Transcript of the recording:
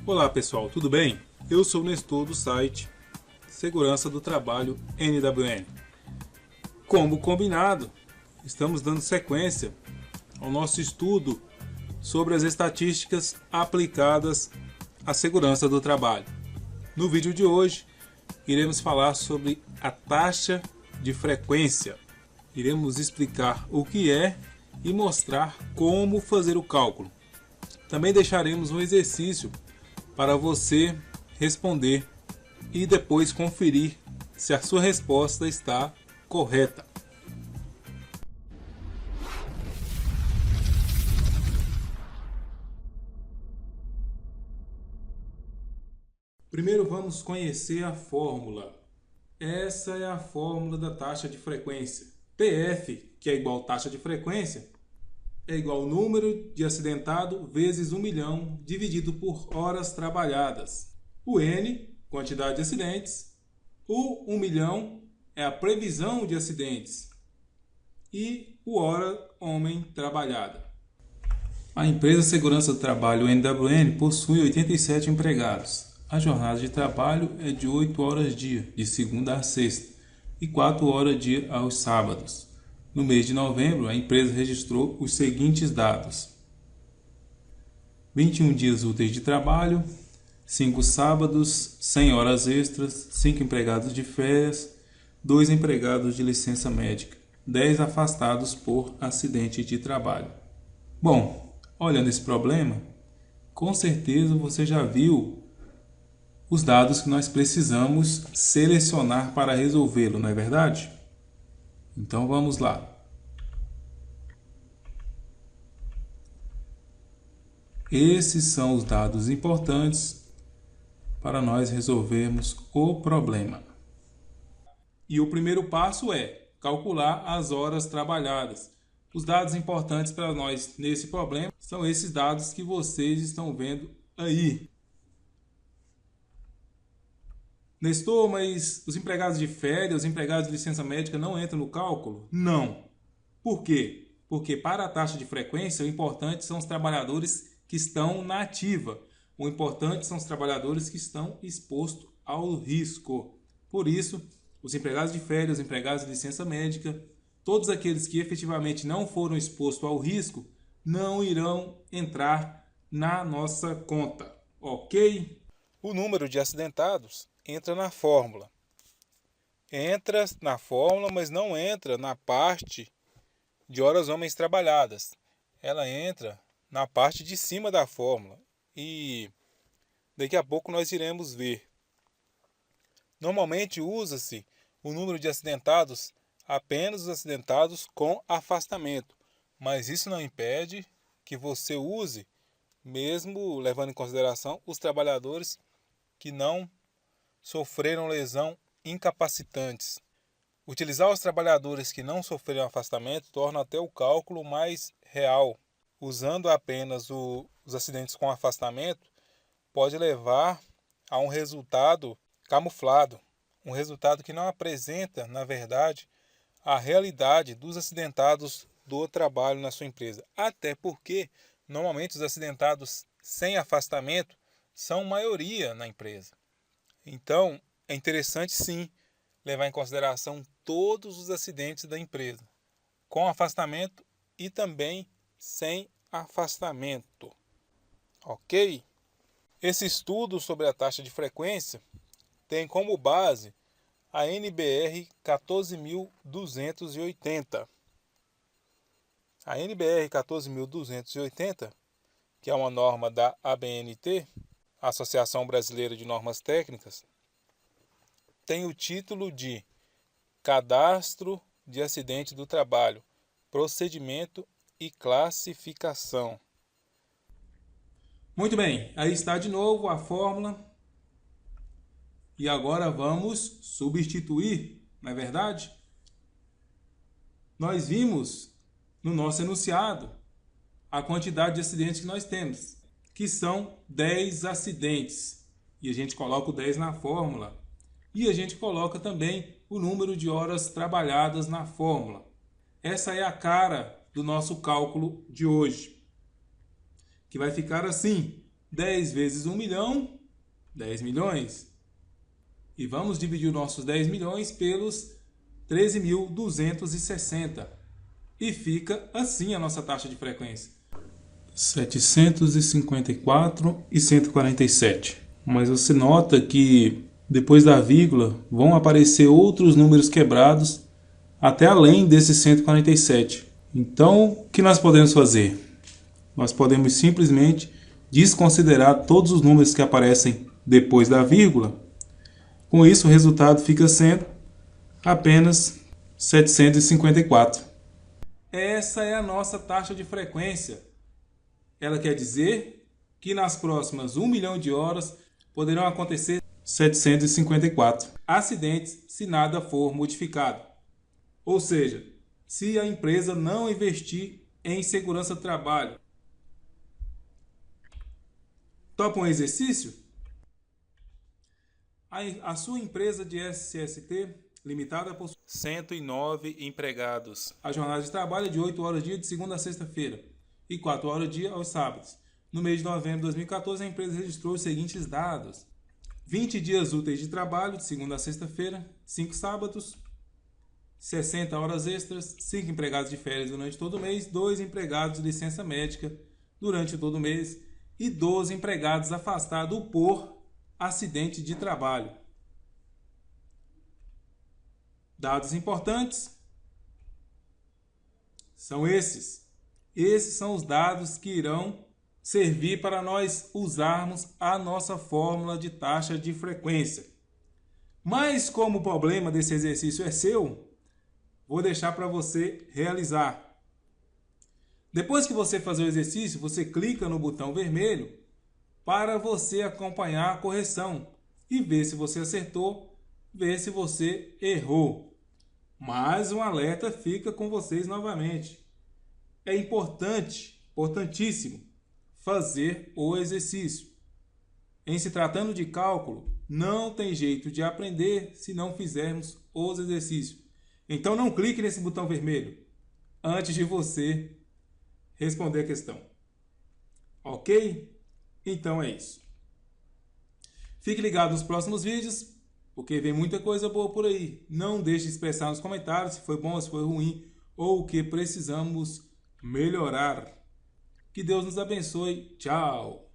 Olá pessoal, tudo bem? Eu sou o Nestor do site Segurança do Trabalho NWN. Como combinado, estamos dando sequência ao nosso estudo sobre as estatísticas aplicadas à segurança do trabalho. No vídeo de hoje, iremos falar sobre a taxa de frequência. Iremos explicar o que é e mostrar como fazer o cálculo. Também deixaremos um exercício para você responder e depois conferir se a sua resposta está correta. Primeiro vamos conhecer a fórmula. Essa é a fórmula da taxa de frequência. PF, que é igual taxa de frequência, é igual ao número de acidentado vezes 1 milhão dividido por horas trabalhadas. O N, quantidade de acidentes. O 1 milhão é a previsão de acidentes. E o hora homem trabalhada. A empresa Segurança do Trabalho NWN possui 87 empregados. A jornada de trabalho é de 8 horas dia, de segunda a sexta, e 4 horas dia aos sábados. No mês de novembro, a empresa registrou os seguintes dados: 21 dias úteis de trabalho, 5 sábados, 100 horas extras, 5 empregados de férias, 2 empregados de licença médica, 10 afastados por acidente de trabalho. Bom, olhando esse problema, com certeza você já viu os dados que nós precisamos selecionar para resolvê-lo, não é verdade? Então vamos lá. Esses são os dados importantes para nós resolvermos o problema. E o primeiro passo é calcular as horas trabalhadas. Os dados importantes para nós nesse problema são esses dados que vocês estão vendo aí. Nestor, mas os empregados de férias, os empregados de licença médica não entram no cálculo? Não. Por quê? Porque para a taxa de frequência, o importante são os trabalhadores que estão na ativa. O importante são os trabalhadores que estão expostos ao risco. Por isso, os empregados de férias, os empregados de licença médica, todos aqueles que efetivamente não foram expostos ao risco, não irão entrar na nossa conta. Ok? O número de acidentados entra na fórmula. Entra na fórmula, mas não entra na parte de horas homens trabalhadas. Ela entra na parte de cima da fórmula. E daqui a pouco nós iremos ver. Normalmente usa-se o número de acidentados apenas os acidentados com afastamento. Mas isso não impede que você use, mesmo levando em consideração os trabalhadores que não sofreram lesão incapacitantes. Utilizar os trabalhadores que não sofreram afastamento torna até o cálculo mais real. Usando apenas os acidentes com afastamento, pode levar a um resultado camuflado, um resultado que não apresenta, na verdade, a realidade dos acidentados do trabalho na sua empresa. Até porque, normalmente, os acidentados sem afastamento são maioria na empresa. Então, é interessante sim levar em consideração todos os acidentes da empresa, com afastamento e também sem afastamento. Ok? Esse estudo sobre a taxa de frequência tem como base a NBR 14.280. A NBR 14.280, que é uma norma da ABNT, Associação Brasileira de Normas Técnicas, tem o título de Cadastro de Acidente do Trabalho, Procedimento e Classificação. Muito bem, aí está de novo a fórmula. E agora vamos substituir, não é verdade? Nós vimos no nosso enunciado a quantidade de acidentes que nós temos, que são 10 acidentes. E a gente coloca o 10 na fórmula. E a gente coloca também o número de horas trabalhadas na fórmula. Essa é a cara do nosso cálculo de hoje, que vai ficar assim: 10 vezes 1 milhão, 10 milhões. E vamos dividir nossos 10 milhões pelos 13.260. E fica assim a nossa taxa de frequência. 754 e 147. Mas você nota que depois da vírgula vão aparecer outros números quebrados até além desses 147. Então, o que nós podemos fazer? Nós podemos simplesmente desconsiderar todos os números que aparecem depois da vírgula. Com isso, o resultado fica sendo apenas 754. Essa é a nossa taxa de frequência. Ela quer dizer que nas próximas 1 milhão de horas poderão acontecer 754 acidentes se nada for modificado. Ou seja, se a empresa não investir em segurança do trabalho. Topa um exercício? A sua empresa de SST limitada possui 109 empregados. A jornada de trabalho é de 8 horas dia de segunda a sexta-feira e 4 horas dia aos sábados. No mês de novembro de 2014, a empresa registrou os seguintes dados: 20 dias úteis de trabalho, de segunda a sexta-feira, 5 sábados, 60 horas extras, 5 empregados de férias durante todo o mês, 2 empregados de licença médica durante todo o mês e 12 empregados afastados por acidente de trabalho. Dados importantes são esses. Esses são os dados que irão servir para nós usarmos a nossa fórmula de taxa de frequência. Mas como o problema desse exercício é seu, vou deixar para você realizar. Depois que você fazer o exercício, você clica no botão vermelho para você acompanhar a correção e ver se você acertou, ver se você errou. Mas um alerta fica com vocês novamente. É importantíssimo, fazer o exercício. Em se tratando de cálculo, não tem jeito de aprender se não fizermos os exercícios. Então não clique nesse botão vermelho antes de você responder a questão. Ok? Então é isso. Fique ligado nos próximos vídeos, porque vem muita coisa boa por aí. Não deixe de expressar nos comentários se foi bom, se foi ruim, ou o que precisamos melhorar. Que Deus nos abençoe. Tchau!